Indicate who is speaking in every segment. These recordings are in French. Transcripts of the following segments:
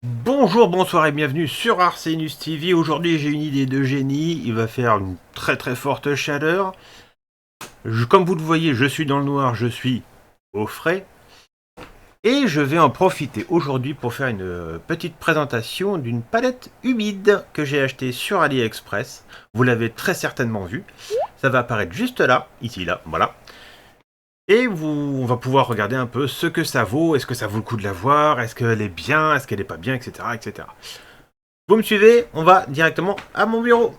Speaker 1: Bonjour, bonsoir et bienvenue sur Arsenus TV. Aujourd'hui j'ai une idée de génie, il va faire une très très forte chaleur. Comme vous le voyez, je suis dans le noir, je suis au frais. Et je vais en profiter aujourd'hui pour faire une petite présentation d'une palette humide que j'ai achetée sur AliExpress. Vous l'avez très certainement vu. Ça va apparaître juste là, ici, là, voilà. Et on va pouvoir regarder un peu ce que ça vaut, est-ce que ça vaut le coup de la voir, est-ce qu'elle est bien, est-ce qu'elle n'est pas bien, etc., etc. Vous me suivez? On va directement à mon bureau.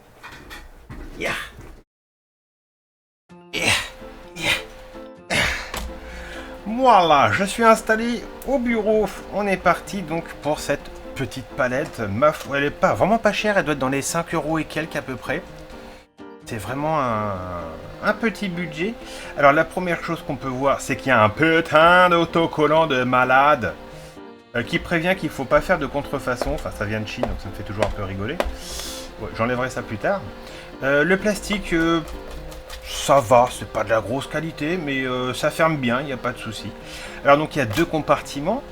Speaker 1: Yeah. Yeah. Yeah. Voilà, je suis installé au bureau. On est parti donc pour cette petite palette. Ma foi, elle est pas vraiment pas chère, elle doit être dans les 5 euros et quelques à peu près. C'est vraiment un petit budget. Alors la première chose qu'on peut voir, c'est qu'il y a un putain d'autocollant de malade qui prévient qu'il ne faut pas faire de contrefaçon. Enfin, ça vient de Chine, donc ça me fait toujours un peu rigoler. Ouais, j'enlèverai ça plus tard. Le plastique, ça va, c'est pas de la grosse qualité, mais ça ferme bien, il n'y a pas de souci. Alors donc il y a deux compartiments.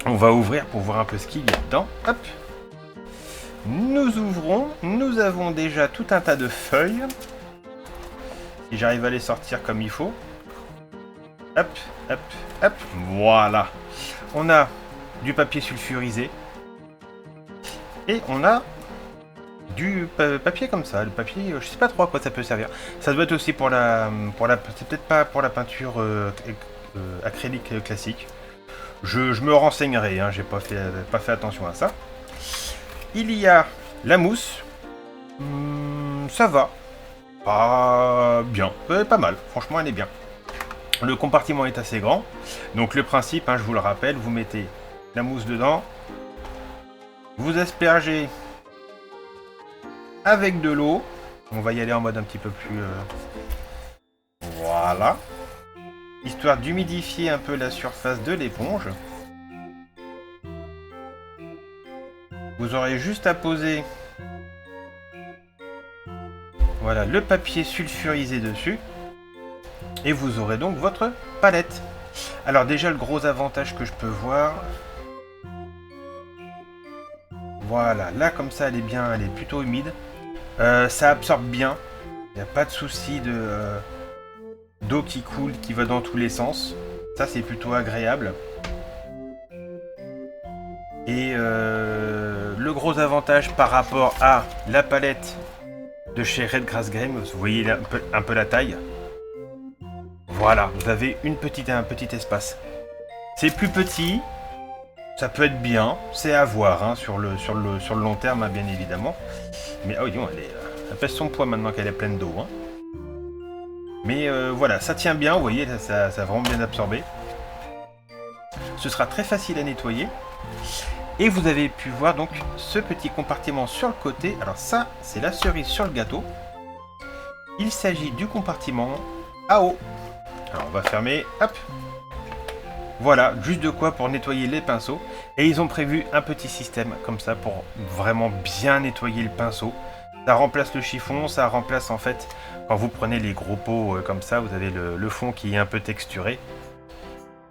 Speaker 1: On va ouvrir pour voir un peu ce qu'il y a dedans. Hop. Nous ouvrons. Nous avons déjà tout un tas de feuilles. Si j'arrive à les sortir comme il faut. Hop, hop, hop. Voilà. On a du papier sulfurisé. Et on a du papier comme ça, le papier, je sais pas trop à quoi ça peut servir. Ça doit être aussi pour c'est peut-être pas pour la peinture acrylique classique. Je me renseignerai, hein, j'ai pas fait attention à ça. Il y a la mousse. Ça va. Pas bien, pas mal, franchement elle est bien. Le compartiment est assez grand. Donc le principe, hein, je vous le rappelle, vous mettez la mousse dedans. Vous aspergez avec de l'eau. On va y aller en mode un petit peu plus... Voilà. Histoire d'humidifier un peu la surface de l'éponge. Vous aurez juste à poser... Voilà, le papier sulfurisé dessus. Et vous aurez donc votre palette. Alors déjà, le gros avantage que je peux voir... Voilà, là comme ça, elle est bien, elle est plutôt humide. Ça absorbe bien. Il n'y a pas de souci d'eau qui coule, qui va dans tous les sens. Ça, c'est plutôt agréable. Et le gros avantage par rapport à la palette de chez Red Grass Game, vous voyez un peu la taille. Voilà, vous avez un petit espace. C'est plus petit, ça peut être bien, c'est à voir hein, sur le long terme, hein, bien évidemment. Mais oh, elle pèse son poids maintenant qu'elle est pleine d'eau. Hein. Mais voilà, ça tient bien, vous voyez, ça a vraiment bien absorbé. Ce sera très facile à nettoyer. Et vous avez pu voir donc ce petit compartiment sur le côté. Alors ça, c'est la cerise sur le gâteau. Il s'agit du compartiment à eau. Alors on va fermer, hop. Voilà, juste de quoi pour nettoyer les pinceaux. Et ils ont prévu un petit système comme ça pour vraiment bien nettoyer le pinceau. Ça remplace le chiffon, ça remplace en fait, quand vous prenez les gros pots comme ça, vous avez le fond qui est un peu texturé.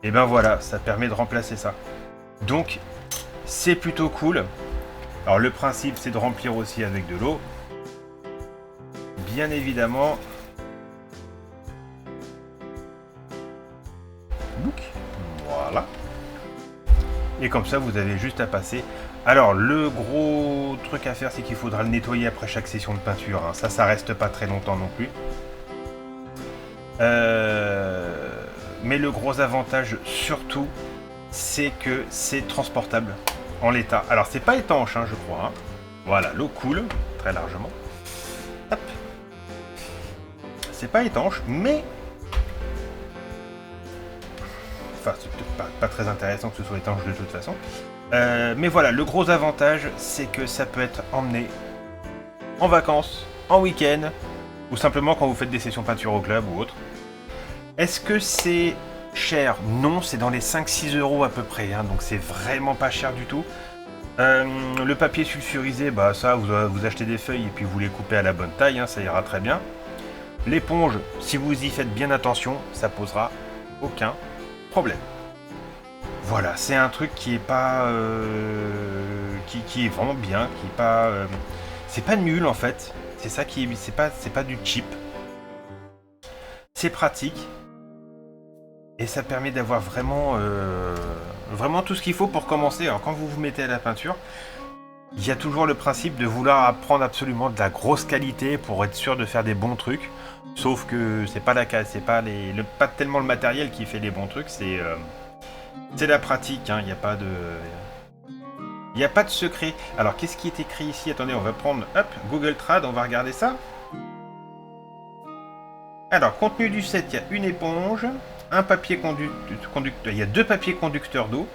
Speaker 1: Et ben voilà, ça permet de remplacer ça. Donc, c'est plutôt cool. Alors le principe, c'est de remplir aussi avec de l'eau. Bien évidemment. Voilà. Et comme ça, vous avez juste à passer. Alors, le gros truc à faire, c'est qu'il faudra le nettoyer après chaque session de peinture. Hein. Ça reste pas très longtemps non plus. Mais le gros avantage, surtout, c'est que c'est transportable en l'état. Alors, c'est pas étanche, hein, je crois. Hein. Voilà, l'eau coule très largement. Hop. C'est pas étanche, mais... Enfin, c'est peut-être pas très intéressant que ce soit étanche de toute façon. Mais voilà, le gros avantage, c'est que ça peut être emmené en vacances, en week-end, ou simplement quand vous faites des sessions peinture au club ou autre. Est-ce que c'est cher? Non, c'est dans les 5-6 euros à peu près, hein, donc c'est vraiment pas cher du tout. Le papier sulfurisé, bah ça, vous achetez des feuilles et puis vous les coupez à la bonne taille, hein, ça ira très bien. L'éponge, si vous y faites bien attention, ça posera aucun problème. Voilà, c'est un truc qui est pas qui est vraiment bien, qui est pas... c'est pas nul en fait. C'est ça qui est... C'est pas du cheap. C'est pratique. Et ça permet d'avoir vraiment... vraiment tout ce qu'il faut pour commencer. Alors quand vous vous mettez à la peinture, il y a toujours le principe de vouloir apprendre absolument de la grosse qualité pour être sûr de faire des bons trucs. Sauf que c'est pas pas tellement le matériel qui fait les bons trucs, c'est la pratique, hein. Il n'y a pas de... Il n'y a pas de secret. Alors, qu'est-ce qui est écrit ici? Attendez, on va prendre, hop, Google Trad, on va regarder ça. Alors, contenu du set, il y a une éponge, un papier conducteur, il y a 2 papiers conducteurs d'eau,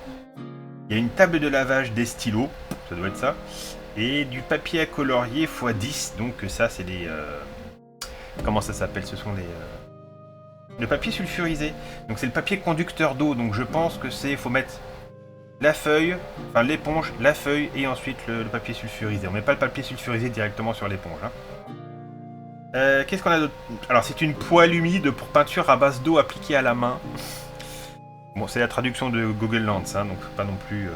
Speaker 1: il y a une table de lavage, des stylos, ça doit être ça, et du papier à colorier x 10, donc ça, c'est des... comment ça s'appelle? Ce sont les... le papier sulfurisé. Donc, c'est le papier conducteur d'eau, donc je pense que c'est... faut mettre... la feuille, enfin l'éponge, la feuille et ensuite le papier sulfurisé. On met pas le papier sulfurisé directement sur l'éponge. Hein. Qu'est-ce qu'on a d'autre? Alors c'est une poêle humide pour peinture à base d'eau appliquée à la main. Bon, c'est la traduction de Google Lens, hein, donc pas non plus...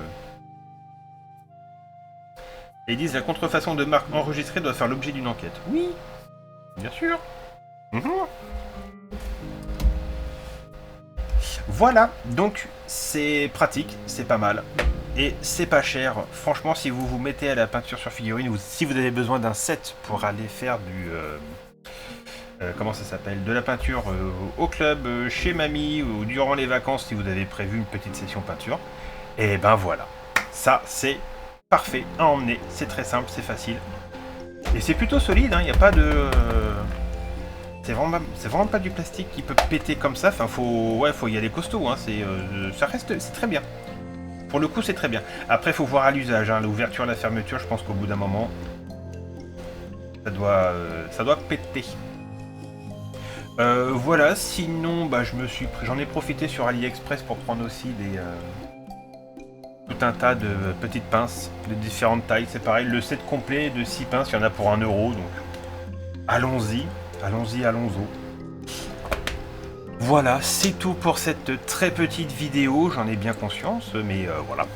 Speaker 1: Et ils disent la contrefaçon de marque enregistrée doit faire l'objet d'une enquête. Oui, bien sûr. Voilà, donc c'est pratique, c'est pas mal, et c'est pas cher. Franchement, si vous vous mettez à la peinture sur figurine, ou si vous avez besoin d'un set pour aller faire du... comment ça s'appelle? De la peinture au club, chez mamie, ou durant les vacances, si vous avez prévu une petite session peinture, et ben voilà. Ça, c'est parfait à emmener, c'est très simple, c'est facile. Et c'est plutôt solide, il n'y a pas de... c'est vraiment pas du plastique qui peut péter comme ça. Enfin, faut y aller costaud. Hein. Ça reste, c'est très bien. Pour le coup, c'est très bien. Après, faut voir à l'usage. Hein. L'ouverture, la fermeture, je pense qu'au bout d'un moment, ça doit péter. Voilà. Sinon, bah, j'en ai profité sur AliExpress pour prendre aussi tout un tas de petites pinces de différentes tailles. C'est pareil, le set complet de 6 pinces, il y en a pour 1 €. Donc, allons-y. Allons-y. Voilà, c'est tout pour cette très petite vidéo, j'en ai bien conscience, mais voilà.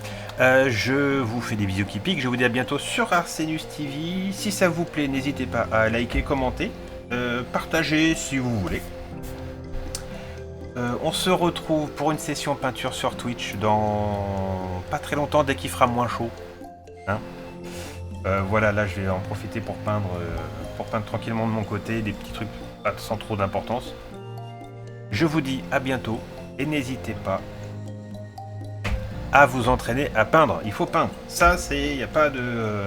Speaker 1: Je vous fais des bisous qui piquent, je vous dis à bientôt sur Arsenus TV. Si ça vous plaît, n'hésitez pas à liker, commenter, partager si vous voulez. On se retrouve pour une session peinture sur Twitch dans pas très longtemps, dès qu'il fera moins chaud. Hein. Voilà, là je vais en profiter pour peindre tranquillement de mon côté, des petits trucs sans trop d'importance. Je vous dis à bientôt et n'hésitez pas à vous entraîner à peindre. Il faut peindre. Ça, il n'y a pas de...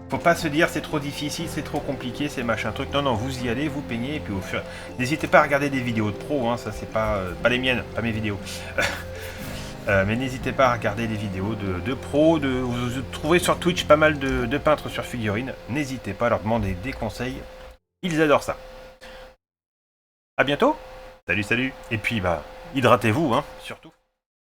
Speaker 1: faut pas se dire c'est trop difficile, c'est trop compliqué, c'est machin truc. Non, vous y allez, vous peignez et puis au fur... N'hésitez pas à regarder des vidéos de pro, hein, ça c'est pas les miennes, pas mes vidéos. Mais n'hésitez pas à regarder les vidéos de pros, vous trouverez sur Twitch pas mal de peintres sur figurines. N'hésitez pas à leur demander des conseils, ils adorent ça. A bientôt. Salut. Et puis bah, hydratez-vous, hein, surtout.